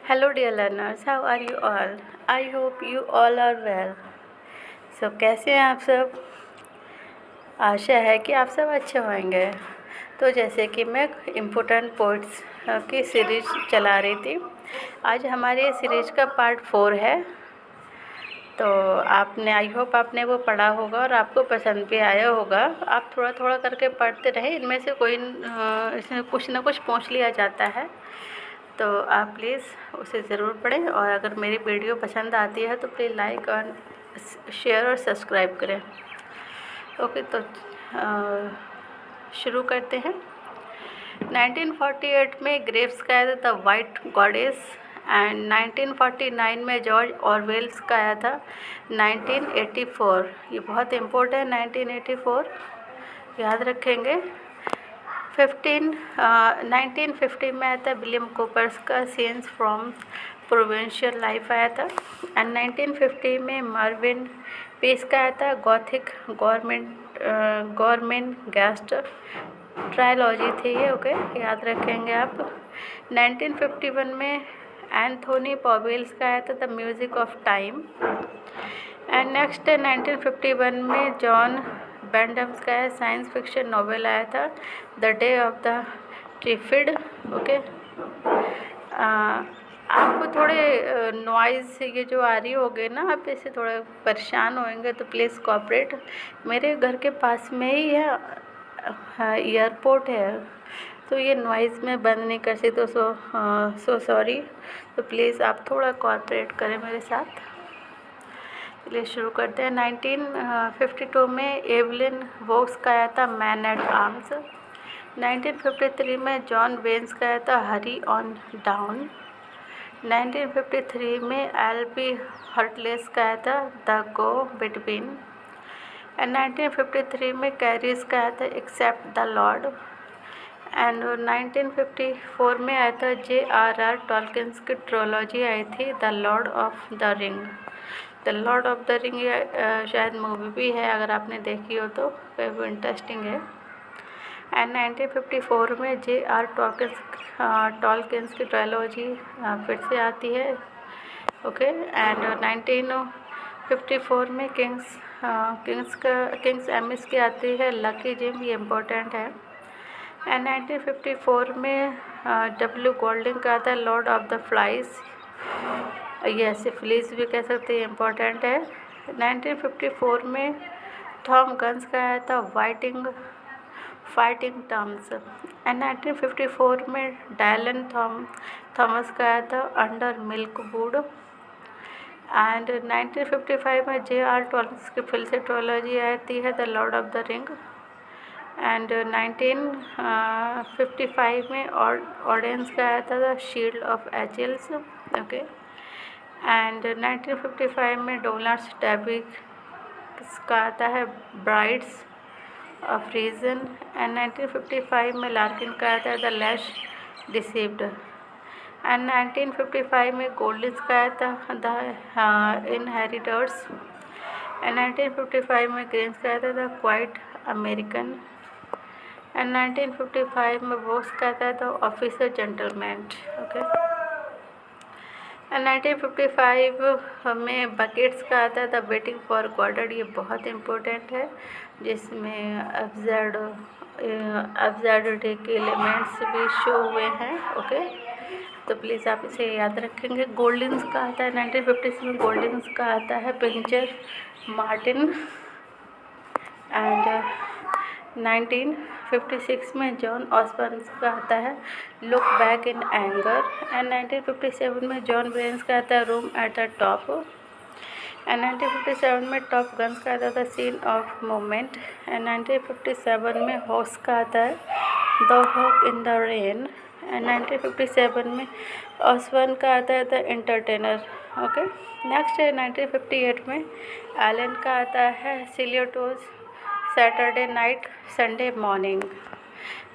Hello, dear learners. How are you all? I hope you all are well. So, कैसे हैं आप सब? आशा है कि आप सब अच्छे होंगे। तो जैसे कि मैं इम्पोर्टेंट पोइट्स की सीरीज चला रही थी, आज हमारे सीरीज का पार्ट 4 है। तो आपने आई होप आपने वो पढ़ा होगा और आपको पसंद भी आया होगा। आप थोड़ा थोड़ा करके पढ़ते रहें, इनमें से कोई इसमें कुछ ना कुछ पूछ लिया जाता है, तो आप प्लीज़ उसे ज़रूर पढ़ें। और अगर मेरी वीडियो पसंद आती है तो प्लीज़ लाइक और शेयर और सब्सक्राइब करें। ओके, तो शुरू करते हैं। 1948 में ग्रेव्स का आया था द वाइट गॉडेस, एंड 1949 में जॉर्ज ऑरवेल्स का आया था 1984। ये बहुत इम्पोर्टेंट है, 1984 याद रखेंगे। 1950 में आया था विलियम कूपर्स का सीन्स फ्रॉम प्रोविंशियल लाइफ आया था। एंड 1950 में मार्विन पीस का आया था गॉथिक गवर्नमेंट गेस्ट ट्रायलॉजी थी ये। ओके, याद रखेंगे आप। 1951 में एंथोनी पॉवेल्स का आया था the music of time. And next 1951 में जॉन बैंडम्स का है साइंस फिक्शन नॉवेल आया था the Day of the Triffid. Okay, आपको थोड़े नॉइज़ ये जो आ रही होगी ना, आप इससे थोड़े परेशान होंगे तो प्लीज़ कोऑपरेट। मेरे घर के पास में ही है एयरपोर्ट है, तो ये नॉइज़ में बंद नहीं कर सकती, तो सो सॉरी। तो प्लीज़ आप थोड़ा कोऑपरेट करें मेरे साथ। चलिए शुरू करते हैं। 1952 में एवलिन वोक्स का आया था मैन एट आर्म्स। 1953 में जॉन वेन्स का आया था हरी ऑन डाउन। 1953 में एल.बी. हर्टलेस का आया था द गो बिटवीन। एंड 1953 में कैरीज का आया था एक्सेप्ट द लॉर्ड। एंड 1954 में आया था J.R.R. टॉलकिन्स की ट्रोलॉजी आई थी the Lord of the ring. The Lord of the ring ये शायद मूवी भी है, अगर आपने देखी हो तो काफ़ी इंटरेस्टिंग है। एंड 1954 में J.R. टॉलकिन्स की ट्रायलॉजी फिर से आती है। ओके, एंड 1954 में किंग्स एमिस की आती है लकी जिम, ये इम्पोर्टेंट है। एंड 1954 में W. गोल्डिंग का आता है लॉर्ड ऑफ द फ्लाइज, ये सिफिलिस भी कह सकते हैं, इम्पोर्टेंट है। 1954 में थॉम गन्स का आया था फाइटिंग टर्म्स। एंड 1954 में डायलन थॉमस का आया था अंडर मिल्क वुड। एंड 1955 में J.R. टॉलकिन्स की फिर से ट्रोलॉजी आती है the Lord of the Ring. And 1955 में ऑडियंस का आया था the Shield of Achilles. Okay, and 1955 में डोनाल्ड डेबी का आता है ब्राइड्स ऑफ रीजन। एंड 1955 में लार्किन का आता है द लेस डिसीव्ड। एंड 1955 में गोल्डिस का आया था द इनहेरिटर्स। एंड 1955 में ग्रीन्स का आया था द क्वाइट अमेरिकन। एंड 1955 में वोक्स का आता है the officer gentleman. Okay, and 1955 में बकेट्स का आता है द वेटिंग फॉर गॉडेड, ये बहुत इम्पोर्टेंट है, जिसमें अब्जर्डिटी के एलिमेंट्स भी शो हुए हैं। ओके, तो प्लीज़ आप इसे याद रखेंगे। गोल्डिन्स का आता है 1956 में, गोल्डिन्स का आता है पिंचर मार्टिन। एंड 1956 में जॉन ऑसबर्न का आता है look back in anger. And 1957 में जॉन वेन्स का आता है room at the top. And 1957 में टॉप गन्स का आता था सीन ऑफ मोमेंट। एंड 1957 में हॉक्स का आता है the hawk in the rain. And 1957 में ऑसबर्न का आता है द एंटरटेनर। ओके, नेक्स्ट है 1958 में एलन का आता है Sillitoe's Saturday Night Sunday Morning.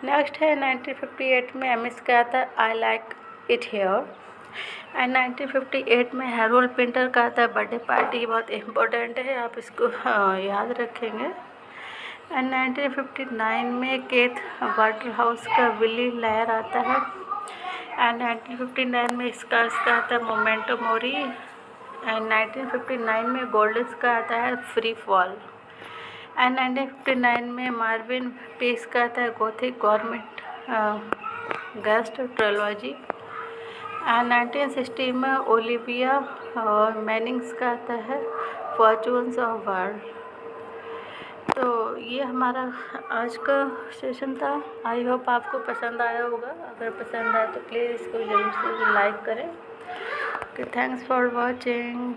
Next है 1958 में एमिस का आता है I Like It Here. And 1958 में हैरोल्ड पिंटर का आता है बर्थडे पार्टी, बहुत इम्पोर्टेंट है, आप इसको याद रखेंगे। एंड 1959 में केथ वाटरहाउस का विली लायर आता है एंड 1959 में इसका आता है मोमेंटो मोरी। एंड 1959 में गोल्डस का आता है फ्री फॉल। एंड 1959 में मार्विन पीस का आता है Gothic government guest trilogy. And 1960 में ओलिविया मैनिंग्स का आता है फॉर्चून्स ऑफ वर्ल्ड। तो ये हमारा आज का सेशन था। आई होप आपको पसंद आया होगा। अगर पसंद आया तो प्लीज़ इसको ज़रूर से लाइक करें। Okay, thanks for watching.